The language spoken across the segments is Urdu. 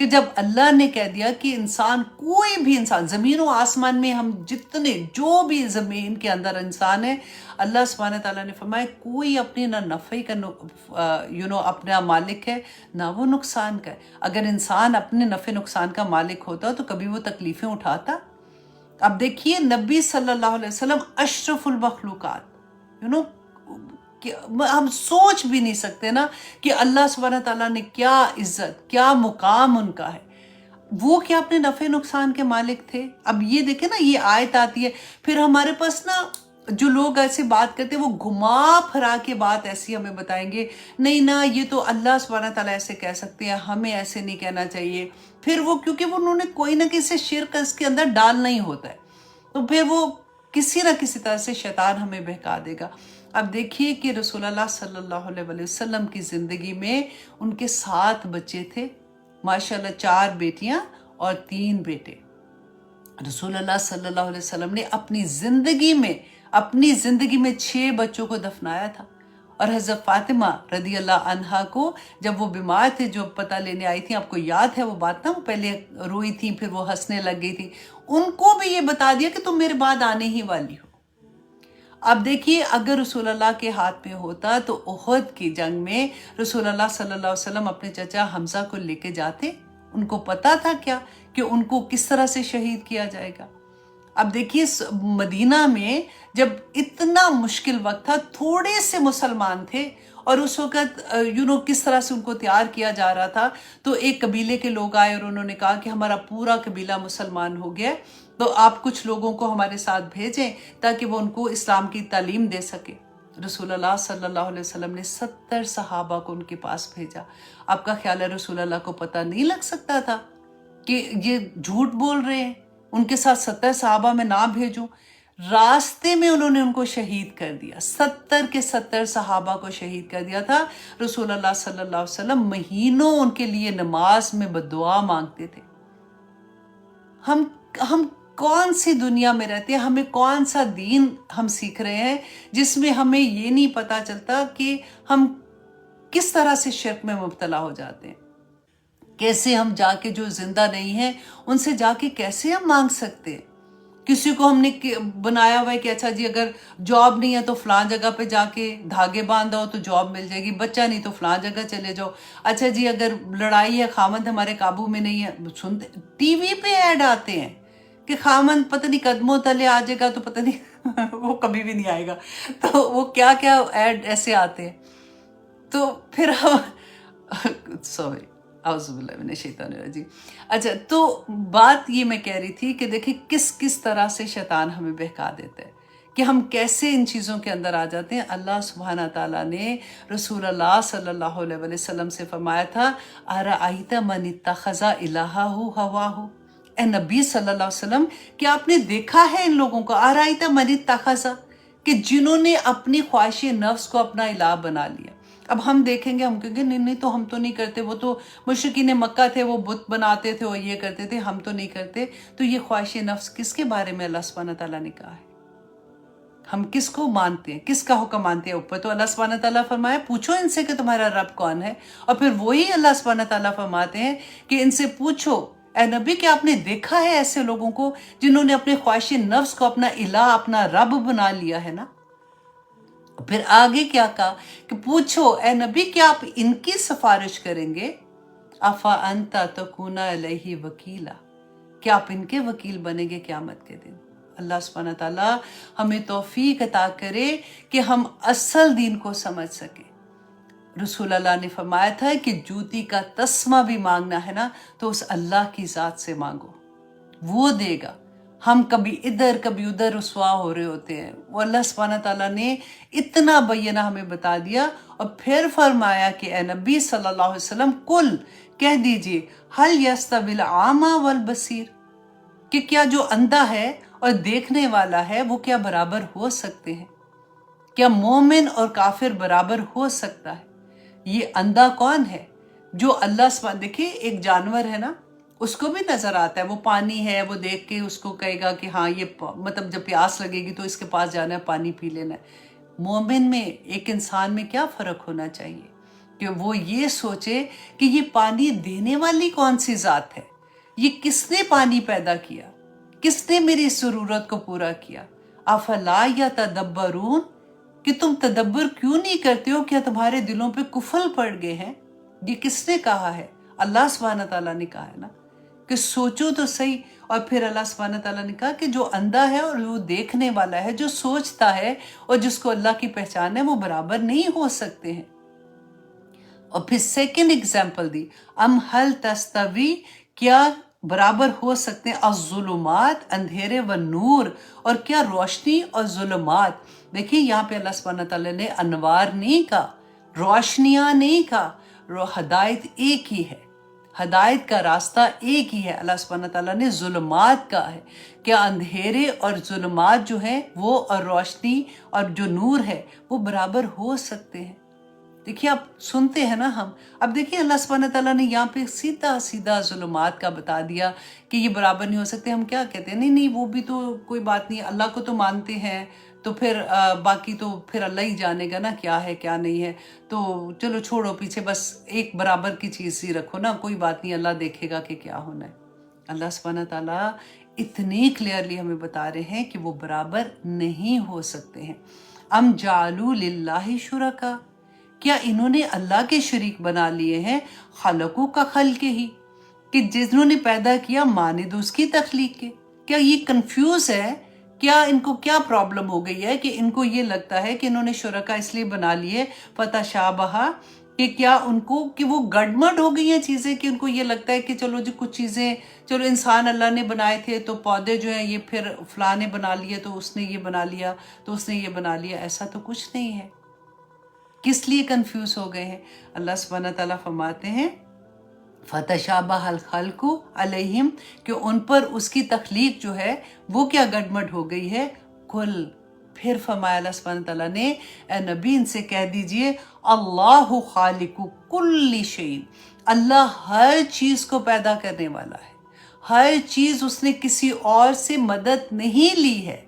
کہ جب اللہ نے کہہ دیا کہ انسان، کوئی بھی انسان زمین و آسمان میں، ہم جتنے جو بھی زمین کے اندر انسان ہے، اللہ سبحانہ تعالیٰ نے فرمایا کوئی اپنی نہ نفع کا اپنا مالک ہے نہ وہ نقصان کا ہے۔ اگر انسان اپنے نفع نقصان کا مالک ہوتا تو کبھی وہ تکلیفیں اٹھاتا؟ اب دیکھیے نبی صلی اللہ علیہ وسلم اشرف المخلوقات، کہ ہم سوچ بھی نہیں سکتے نا کہ اللہ سبحانہ تعالیٰ نے کیا عزت، کیا مقام ان کا ہے، وہ کیا اپنے نفع نقصان کے مالک تھے؟ اب یہ دیکھیں نا، یہ آیت آتی ہے، پھر ہمارے پاس نا جو لوگ ایسے بات کرتے ہیں وہ گھما پھرا کے بات ایسی ہمیں بتائیں گے، نہیں نا یہ تو اللہ سبحانہ تعالیٰ ایسے کہہ سکتے ہیں، ہمیں ایسے نہیں کہنا چاہیے۔ پھر وہ کیونکہ انہوں نے کوئی نہ کسی شرک اس کے اندر ڈالنا ہی ہوتا ہے، تو پھر وہ کسی نہ کسی طرح سے شیطان ہمیں بہکا دے گا۔ اب دیکھیے کہ رسول اللہ صلی اللہ علیہ وسلم کی زندگی میں ان کے 7 بچے تھے، ماشاءاللہ 4 بیٹیاں اور 3 بیٹے۔ رسول اللہ صلی اللہ علیہ وسلم نے اپنی زندگی میں 6 بچوں کو دفنایا تھا، اور حضرت فاطمہ رضی اللہ عنہا کو جب وہ بیمار تھے، جو پتہ لینے آئی تھیں، آپ کو یاد ہے وہ بات نا، وہ پہلے روئی تھیں پھر وہ ہنسنے لگ گئی تھی، ان کو بھی یہ بتا دیا کہ تم میرے بعد آنے ہی والی ہو۔ اب دیکھیے اگر رسول اللہ کے ہاتھ میں ہوتا تو احد کی جنگ میں رسول اللہ صلی اللہ علیہ وسلم اپنے چچا حمزہ کو لے کے جاتے، ان کو پتا تھا کیا کہ ان کو کس طرح سے شہید کیا جائے گا۔ اب دیکھیے مدینہ میں جب اتنا مشکل وقت تھا، تھوڑے سے مسلمان تھے، اور اس وقت کس طرح سے ان کو تیار کیا جا رہا تھا، تو ایک قبیلے کے لوگ آئے اور انہوں نے کہا کہ ہمارا پورا قبیلہ مسلمان ہو گیا، تو آپ کچھ لوگوں کو ہمارے ساتھ بھیجیں تاکہ وہ ان کو اسلام کی تعلیم دے سکے۔ رسول اللہ صلی اللہ علیہ وسلم نے 70 صحابہ کو ان کے پاس بھیجا۔ آپ کا خیال ہے رسول اللہ کو پتہ نہیں لگ سکتا تھا کہ یہ جھوٹ بول رہے ہیں، ان کے ساتھ 70 صحابہ میں نہ بھیجوں؟ راستے میں انہوں نے ان کو شہید کر دیا، 70 کے 70 صحابہ کو شہید کر دیا تھا۔ رسول اللہ صلی اللہ علیہ وسلم مہینوں ان کے لیے نماز میں بددعا مانگتے تھے۔ ہم کون سی دنیا میں رہتے ہیں، ہمیں کون سا دین ہم سیکھ رہے ہیں جس میں ہمیں یہ نہیں پتا چلتا کہ ہم کس طرح سے شرک میں مبتلا ہو جاتے ہیں، کیسے ہم جا کے جو زندہ نہیں ہیں ان سے جا کے کیسے ہم مانگ سکتے ہیں۔ کسی کو ہم نے بنایا ہوا ہے کہ اچھا جی اگر جاب نہیں ہے تو فلاں جگہ پہ جا کے دھاگے باندھو تو جاب مل جائے گی، بچہ نہیں تو فلاں جگہ چلے جاؤ، اچھا جی اگر لڑائی ہے، خامند ہمارے قابو میں نہیں ہے، سنتے ٹی وی پہ ایڈ آتے ہیں کہ خامند پتہ نہیں قدموں تلے آ جائے گا تو پتہ نہیں وہ کبھی بھی نہیں آئے گا، تو وہ کیا کیا ایڈ ایسے آتے ہیں۔ تو پھر ہم سوری اعوذ باللہ من الشیطان الرجیم۔ اچھا، تو بات یہ میں کہہ رہی تھی کہ دیکھیں کس طرح سے شیطان ہمیں بہکا دیتا ہے کہ ہم کیسے ان چیزوں کے اندر آ جاتے ہیں۔ اللہ سبحانہ تعالیٰ نے رسول اللہ صلی اللہ علیہ وسلم سے فرمایا تھا، ارأیت من اتخذ الہہ ہواہ، اے نبی صلی اللہ علیہ وسلم کیا آپ نے دیکھا ہے ان لوگوں کو، ارأیت من اتخذ، کہ جنہوں نے اپنی خواہش نفس کو اپنا الہ بنا لیا۔ اب ہم دیکھیں گے، ہم کہیں گے نہیں تو ہم تو نہیں کرتے، وہ تو مشرکین مکہ تھے، وہ بت بناتے تھے اور یہ کرتے تھے، ہم تو نہیں کرتے۔ تو یہ خواہش نفس کس کے بارے میں اللہ سبحانہ تعالیٰ نے کہا ہے؟ ہم کس کو مانتے ہیں، کس کا حکم مانتے ہیں؟ اوپر تو اللہ سبحانہ تعالیٰ فرمایا پوچھو ان سے کہ تمہارا رب کون ہے، اور پھر وہی اللہ سبحانہ تعالیٰ فرماتے ہیں کہ ان سے پوچھو اے نبی کہ آپ نے دیکھا ہے ایسے لوگوں کو جنہوں نے اپنے خواہش نفس کو اپنا الہ، اپنا رب بنا لیا ہے نا۔ پھر آگے کیا کہا کہ پوچھو اے نبی کیا آپ ان کی سفارش کریں گے، افا انتا تکون علیہ وکیلا، کیا آپ ان کے وکیل بنیں گے قیامت کے دن؟ اللہ سبحانہ تعالیٰ ہمیں توفیق عطا کرے کہ ہم اصل دین کو سمجھ سکیں۔ رسول اللہ نے فرمایا تھا کہ جوتی کا تسمہ بھی مانگنا ہے نا تو اس اللہ کی ذات سے مانگو، وہ دے گا۔ ہم کبھی ادھر کبھی ادھر رسوا ہو رہے ہوتے ہیں، وہ اللہ سبحانہ تعالیٰ نے اتنا بینہ ہمیں بتا دیا، اور پھر فرمایا کہ اے نبی صلی اللہ علیہ وسلم کل کہہ دیجئے هل يستوی الاعمی والبصیر، کہ کیا جو اندھا ہے اور دیکھنے والا ہے وہ کیا برابر ہو سکتے ہیں؟ کیا مومن اور کافر برابر ہو سکتا ہے؟ یہ اندھا کون ہے؟ جو اللہ سبحانہ، دیکھیں ایک جانور ہے نا، اس کو بھی نظر آتا ہے، وہ پانی ہے، وہ دیکھ کے اس کو کہے گا کہ ہاں یہ مطلب جب پیاس لگے گی تو اس کے پاس جانا ہے، پانی پی لینا ہے۔ مومن میں، ایک انسان میں کیا فرق ہونا چاہیے؟ کہ وہ یہ سوچے کہ یہ پانی دینے والی کون سی ذات ہے، یہ کس نے پانی پیدا کیا، کس نے میری ضرورت کو پورا کیا۔ افلا یتدبرون، کہ تم تدبر کیوں نہیں کرتے ہو، کیا تمہارے دلوں پہ کفل پڑ گئے ہیں؟ یہ کس نے کہا ہے؟ اللہ سبحانہ تعالیٰ نے کہا ہے نا کہ سوچو تو صحیح۔ اور پھر اللہ سبحانہ تعالیٰ نے کہا کہ جو اندھا ہے اور وہ دیکھنے والا ہے، جو سوچتا ہے اور جس کو اللہ کی پہچان ہے، وہ برابر نہیں ہو سکتے ہیں۔ اور پھر سیکنڈ ایگزامپل دی، ام حل تستوی، کیا برابر ہو سکتے ہیں الظلمات، اندھیرے و نور، اور کیا روشنی اور ظلمات۔ دیکھیں یہاں پہ اللہ سبحانہ تعالیٰ نے انوار نہیں کہا، روشنیاں نہیں کہا، ہدایت ایک ہی ہے، ہدایت کا راستہ ایک ہی ہے۔ اللہ سبحانہ تعالیٰ نے ظلمات کہا ہے، کیا اندھیرے اور ظلمات جو ہیں وہ اور روشنی اور جو نور ہے وہ برابر ہو سکتے ہیں؟ دیکھیے آپ سنتے ہیں نا ہم، اب دیکھیے اللہ سبحانہ تعالیٰ نے یہاں پہ سیدھا سیدھا ظلمات کا بتا دیا کہ یہ برابر نہیں ہو سکتے۔ ہم کیا کہتے ہیں، نہیں نہیں وہ بھی تو کوئی بات نہیں، اللہ کو تو مانتے ہیں، تو پھر باقی تو پھر اللہ ہی جانے گا نا کیا ہے کیا نہیں ہے، تو چلو چھوڑو پیچھے، بس ایک برابر کی چیز ہی رکھو نا، کوئی بات نہیں، اللہ دیکھے گا کہ کیا ہونا ہے۔ اللہ سبحانہ تعالیٰ اتنی کلیئرلی ہمیں بتا رہے ہیں کہ وہ برابر نہیں ہو سکتے ہیں۔ ام جعلوا للہ شرکا، کیا انہوں نے اللہ کے شریک بنا لیے ہیں، خلقو کا خلق ہی، کہ جنہوں نے پیدا کیا مانند اس کی تخلیق کے۔ کیا یہ کنفیوز ہے؟ کیا ان کو کیا پرابلم ہو گئی ہے کہ ان کو یہ لگتا ہے کہ انہوں نے شرکا اس لیے بنا لیے فتشابہ، کہ کیا ان کو کہ وہ گڑمڑ ہو گئی ہیں چیزیں، کہ ان کو یہ لگتا ہے کہ چلو جی کچھ چیزیں، چلو انسان اللہ نے بنائے تھے تو پودے جو ہیں یہ پھر فلاں نے بنا لیے تو اس نے یہ بنا لیا تو اس نے یہ بنا لیا، ایسا تو کچھ نہیں ہے۔ کس لیے کنفیوز ہو گئے ہیں؟ اللہ سبحانہ تعالیٰ فرماتے ہیں فتشابہ الخلق علیہم، کہ ان پر اس کی تخلیق جو ہے وہ کیا گڑمڑ ہو گئی ہے۔ کل، پھر فرمایا اللہ سبحانہ تعالیٰ نے اے نبی ان سے کہہ دیجئے اللہ خالق کل شیء، اللہ ہر چیز کو پیدا کرنے والا ہے، ہر چیز اس نے کسی اور سے مدد نہیں لی ہے،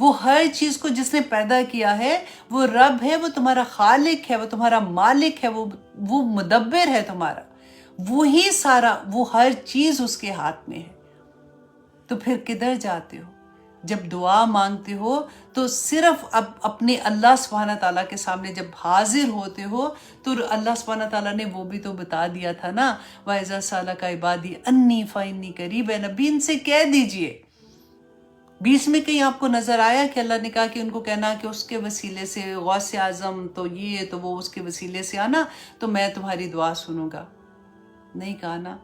وہ ہر چیز کو جس نے پیدا کیا ہے وہ رب ہے، وہ تمہارا خالق ہے، وہ تمہارا مالک ہے، وہ مدبر ہے تمہارا، وہی سارا، وہ ہر چیز اس کے ہاتھ میں ہے۔ تو پھر کدھر جاتے ہو؟ جب دعا مانگتے ہو تو صرف اب اپنے اللہ سبحانہ تعالیٰ کے سامنے جب حاضر ہوتے ہو تو اللہ سبحانہ تعالیٰ نے وہ بھی تو بتا دیا تھا نا، وَإِذَا سَأَلَكَ عِبَادِي عَنِّي فَإِنِّي قَرِيبٌ، اے نبی ان سے کہہ دیجئے۔ بیچ میں کہیں آپ کو نظر آیا کہ اللہ نے کہا کہ ان کو کہنا کہ اس کے وسیلے سے غوث اعظم تو یہ تو وہ اس کے وسیلے سے آنا تو میں تمہاری دعا سنوں گا؟ نہیں کہا نا،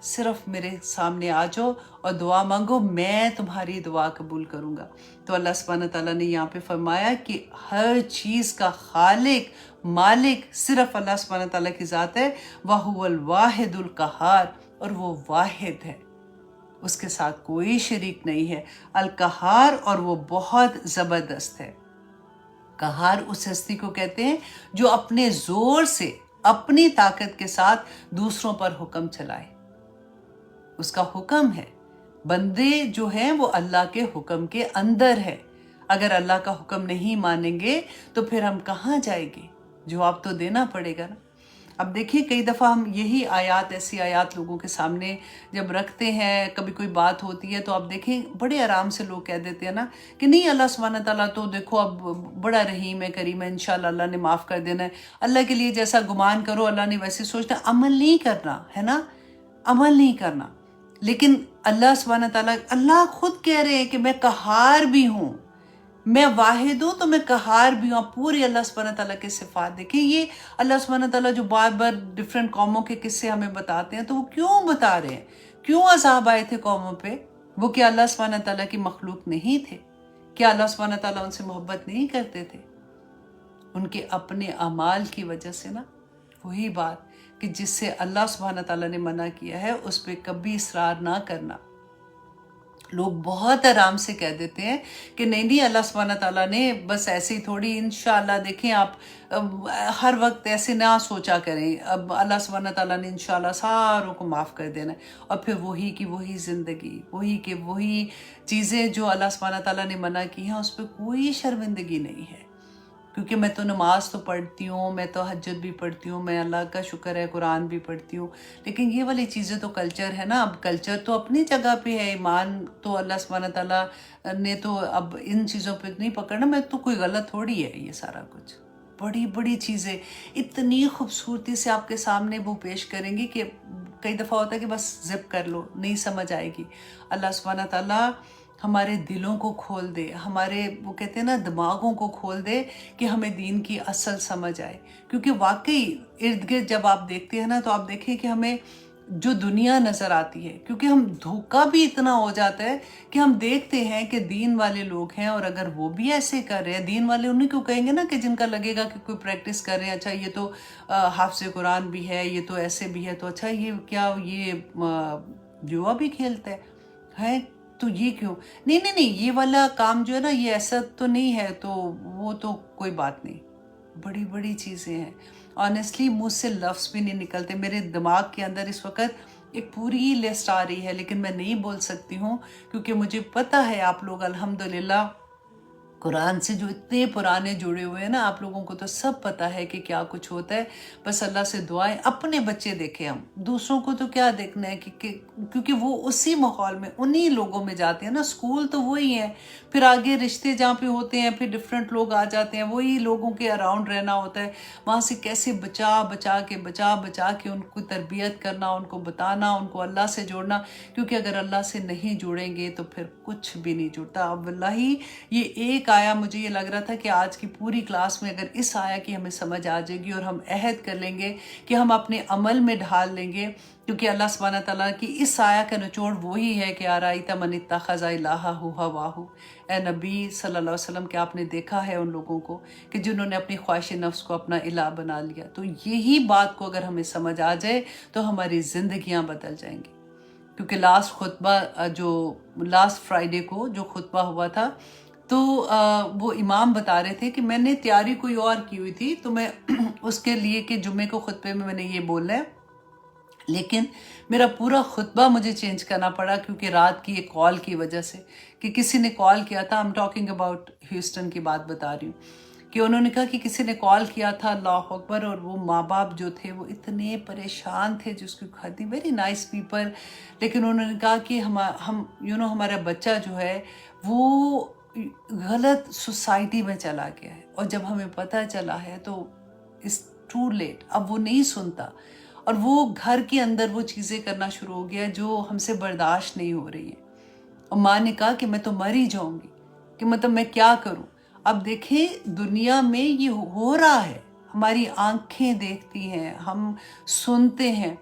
صرف میرے سامنے آ جاؤ اور دعا مانگو، میں تمہاری دعا قبول کروں گا۔ تو اللہ سبحانہ تعالیٰ نے یہاں پہ فرمایا کہ ہر چیز کا خالق مالک صرف اللہ سبحانہ تعالیٰ کی ذات ہے، وَهُوَ الْوَاحِدُ الْقَهَّارُ، اور وہ واحد ہے، اس کے ساتھ کوئی شریک نہیں ہے، القہار، اور وہ بہت زبردست ہے۔ قہار اس ہستی کو کہتے ہیں جو اپنے زور سے، اپنی طاقت کے ساتھ دوسروں پر حکم چلائے، اس کا حکم ہے۔ بندے جو ہیں وہ اللہ کے حکم کے اندر ہے، اگر اللہ کا حکم نہیں مانیں گے تو پھر ہم کہاں جائیں گے؟ جواب تو دینا پڑے گا نا۔ اب دیکھیے کئی دفعہ ہم یہی آیات، ایسی آیات لوگوں کے سامنے جب رکھتے ہیں، کبھی کوئی بات ہوتی ہے تو آپ دیکھیں بڑے آرام سے لوگ کہہ دیتے ہیں نا کہ نہیں اللہ سبحانہ تعالیٰ تو دیکھو اب بڑا رحیم ہے، کریم ہے، انشاءاللہ اللہ نے معاف کر دینا ہے، اللہ کے لیے جیسا گمان کرو اللہ نے ویسے سوچنا، عمل نہیں کرنا ہے نا، عمل نہیں کرنا۔ لیکن اللہ سبحانہ تعالیٰ، اللہ خود کہہ رہے ہیں کہ میں قہار بھی ہوں، میں واحد ہوں تو میں قہار بھی ہوں۔ پورے اللہ سبحانہ تعالیٰ کے صفات دیکھیں، یہ اللہ سبحانہ تعالیٰ جو بار بار ڈفرینٹ قوموں کے قصے ہمیں بتاتے ہیں تو وہ کیوں بتا رہے ہیں؟ کیوں عذاب آئے تھے قوموں پہ؟ وہ کیا اللہ سبحانہ تعالیٰ کی مخلوق نہیں تھے؟ کیا اللہ سبحانہ تعالیٰ ان سے محبت نہیں کرتے تھے؟ ان کے اپنے اعمال کی وجہ سے نا، وہی بات کہ جس سے اللہ سبحانہ تعالیٰ نے منع کیا ہے اس پہ کبھی اصرار نہ کرنا۔ لوگ بہت آرام سے کہہ دیتے ہیں کہ نہیں نہیں اللہ سبحانہ تعالیٰ نے بس ایسے ہی تھوڑی، انشاءاللہ دیکھیں آپ ہر وقت ایسے نہ سوچا کریں، اب اللہ سبحانہ تعالیٰ نے انشاءاللہ ساروں کو معاف کر دینا ہے، اور پھر وہی کی وہی زندگی، وہی کی وہی چیزیں جو اللہ سبحانہ تعالیٰ نے منع کی ہیں اس پہ کوئی شرمندگی نہیں ہے۔ کیونکہ میں تو نماز تو پڑھتی ہوں، میں تو تہجد بھی پڑھتی ہوں، میں اللہ کا شکر ہے قرآن بھی پڑھتی ہوں، لیکن یہ والی چیزیں تو کلچر ہے نا. اب کلچر تو اپنی جگہ پہ ہے، ایمان تو اللہ سبحانہ تعالیٰ نے تو اب ان چیزوں پہ نہیں پکڑنا. میں تو کوئی غلط تھوڑی ہے یہ سارا کچھ. بڑی بڑی چیزیں اتنی خوبصورتی سے آپ کے سامنے وہ پیش کریں گی کہ کئی دفعہ ہوتا ہے کہ بس زپ کر لو، نہیں سمجھ آئے گی. اللہ سبحانہ تعالیٰ ہمارے دلوں کو کھول دے، ہمارے وہ کہتے ہیں نا دماغوں کو کھول دے کہ ہمیں دین کی اصل سمجھ آئے. کیونکہ واقعی ارد گرد جب آپ دیکھتے ہیں نا تو آپ دیکھیں کہ ہمیں جو دنیا نظر آتی ہے، کیونکہ ہم دھوکہ بھی اتنا ہو جاتا ہے کہ ہم دیکھتے ہیں کہ دین والے لوگ ہیں اور اگر وہ بھی ایسے کر رہے ہیں، دین والے انہیں کیوں کہیں گے نا کہ جن کا لگے گا کہ کوئی پریکٹس کر رہے ہیں، اچھا یہ تو حافظ قرآن بھی ہے، یہ تو ایسے بھی ہے، تو اچھا یہ کیا یہ جوا بھی کھیلتا ہے تو یہ کیوں نہیں نہیں نہیں یہ والا کام جو ہے نا یہ ایسا تو نہیں ہے، تو وہ تو کوئی بات نہیں. بڑی بڑی چیزیں ہیں. آنیسٹلی مجھ سے لفظ بھی نہیں نکلتے. میرے دماغ کے اندر اس وقت ایک پوری لسٹ آ رہی ہے لیکن میں نہیں بول سکتی ہوں، کیونکہ مجھے پتہ ہے آپ لوگ الحمدللہ قرآن سے جو اتنے پرانے جڑے ہوئے ہیں نا، آپ لوگوں کو تو سب پتہ ہے کہ کیا کچھ ہوتا ہے. بس اللہ سے دعائیں. اپنے بچے دیکھیں، ہم دوسروں کو تو کیا دیکھنا ہے کیونکہ وہ اسی ماحول میں انہی لوگوں میں جاتے ہیں نا. اسکول تو وہی ہیں، پھر آگے رشتے جہاں پہ ہوتے ہیں پھر ڈفرینٹ لوگ آ جاتے ہیں، وہی لوگوں کے اراؤنڈ رہنا ہوتا ہے. وہاں سے کیسے بچا کے ان کو تربیت کرنا، ان کو بتانا، ان کو اللہ سے جوڑنا. کیونکہ اگر اللہ سے نہیں جوڑیں گے تو پھر کچھ بھی نہیں جڑتا. اب واللہ یہ ایک آیا مجھے یہ لگ رہا تھا کہ آج کی پوری کلاس میں اگر اس آیا کی ہمیں سمجھ آ جائے گی اور ہم عہد کر لیں گے کہ ہم اپنے عمل میں ڈھال لیں گے. کیونکہ اللہ سبحانہ تعالیٰ کی اس آیا کا نچوڑ وہی ہے کہ آرائیت من اتخذ الہہ ہواہ. اے نبی صلی اللہ علیہ وسلم، کہ آپ نے دیکھا ہے ان لوگوں کو کہ جنہوں نے اپنی خواہش نفس کو اپنا الہ بنا لیا. تو یہی بات کو اگر ہمیں سمجھ آ جائے تو ہماری زندگیاں بدل جائیں گی. کیونکہ لاسٹ فرائیڈے کو جو خطبہ ہوا تھا تو وہ امام بتا رہے تھے کہ میں نے تیاری کوئی اور کی ہوئی تھی، تو میں اس کے لیے کہ جمعے کو خطبے میں نے یہ بولنا ہے، لیکن میرا پورا خطبہ مجھے چینج کرنا پڑا کیونکہ رات کی ایک کال کی وجہ سے کہ کسی نے کال کیا تھا. I'm talking about ہیوسٹن کی بات بتا رہی ہوں کہ انہوں نے کہا کہ کسی نے کال کیا تھا، اللہ اکبر، اور وہ ماں باپ جو تھے وہ اتنے پریشان تھے جس کی کھاتی ویری نائس پیپل، لیکن انہوں نے کہا کہ ہمارا بچہ جو ہے وہ غلط سوسائٹی میں چلا گیا ہے، اور جب ہمیں پتہ چلا ہے تو it's too late. اب وہ نہیں سنتا اور وہ گھر کے اندر وہ چیزیں کرنا شروع ہو گیا جو ہم سے برداشت نہیں ہو رہی ہیں. اور ماں نے کہا کہ میں تو مر ہی جاؤں گی، کہ مطلب میں کیا کروں. اب دیکھیں دنیا میں یہ ہو رہا ہے، ہماری آنکھیں دیکھتی ہیں، ہم سنتے ہیں.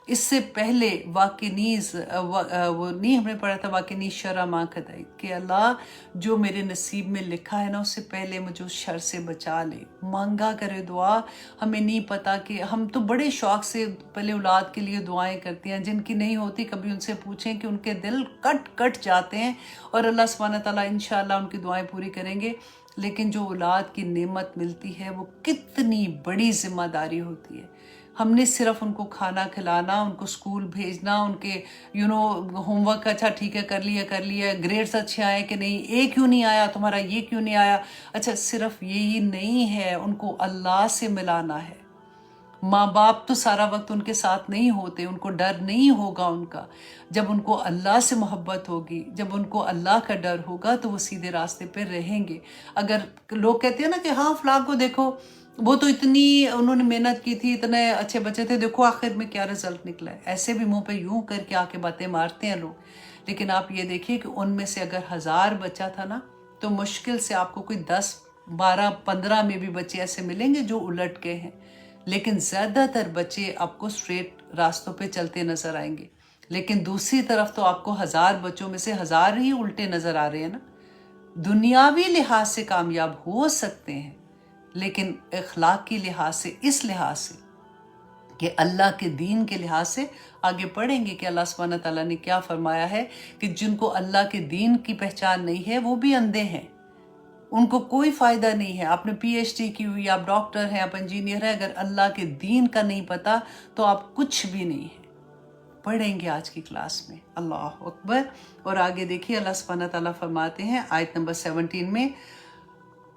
اس سے پہلے واقعیز وہ نہیں ہم نے پڑھا تھا واقعیز شرع ما قضیت، کہ اللہ جو میرے نصیب میں لکھا ہے نا اس سے پہلے مجھے اس شر سے بچا لے. مانگا کرے دعا. ہمیں نہیں پتا کہ ہم تو بڑے شوق سے پہلے اولاد کے لیے دعائیں کرتی ہیں، جن کی نہیں ہوتی کبھی ان سے پوچھیں کہ ان کے دل کٹ جاتے ہیں، اور اللہ سبحانہ تعالیٰ انشاءاللہ ان کی دعائیں پوری کریں گے. لیکن جو اولاد کی نعمت ملتی ہے وہ کتنی بڑی ذمہ داری ہوتی ہے. ہم نے صرف ان کو کھانا کھلانا، ان کو اسکول بھیجنا، ان کے ہوم ورک اچھا ٹھیک ہے کر لیا، گریڈز اچھے آئے کہ نہیں، اے کیوں نہیں آیا تمہارا، یہ کیوں نہیں آیا. اچھا صرف یہی نہیں ہے، ان کو اللہ سے ملانا ہے. ماں باپ تو سارا وقت ان کے ساتھ نہیں ہوتے، ان کو ڈر نہیں ہوگا ان کا. جب ان کو اللہ سے محبت ہوگی، جب ان کو اللہ کا ڈر ہوگا تو وہ سیدھے راستے پہ رہیں گے. اگر لوگ کہتے ہیں نا کہ ہاں فلاں کو دیکھو وہ تو اتنی انہوں نے محنت کی تھی، اتنے اچھے بچے تھے، دیکھو آخر میں کیا رزلٹ نکلا ہے. ایسے بھی منہ پہ یوں کر کے آ کے باتیں مارتے ہیں لوگ. لیکن آپ یہ دیکھیے کہ ان میں سے اگر 1000 بچہ تھا نا تو مشکل سے آپ کو کوئی 10 12 15 میں بھی بچے ایسے ملیں گے جو الٹ کے ہیں. لیکن زیادہ تر بچے آپ کو اسٹریٹ راستوں پہ چلتے نظر آئیں گے. لیکن دوسری طرف تو آپ کو 1000 بچوں میں سے 1000 ہی الٹے نظر آ رہے ہیں نا. دنیاوی لحاظ سے کامیاب ہو سکتے ہیں لیکن اخلاقی لحاظ سے، اس لحاظ سے کہ اللہ کے دین کے لحاظ سے آگے پڑھیں گے کہ اللہ سبحانہ تعالیٰ نے کیا فرمایا ہے کہ جن کو اللہ کے دین کی پہچان نہیں ہے وہ بھی اندھے ہیں، ان کو کوئی فائدہ نہیں ہے. آپ نے پی ایچ ڈی کی ہوئی، آپ ڈاکٹر ہیں، آپ انجینئر ہیں، اگر اللہ کے دین کا نہیں پتا تو آپ کچھ بھی نہیں ہیں. پڑھیں گے آج کی کلاس میں. اللہ اکبر. اور آگے دیکھیے اللہ سبحانہ تعالیٰ فرماتے ہیں آیت نمبر 17 میں،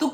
تو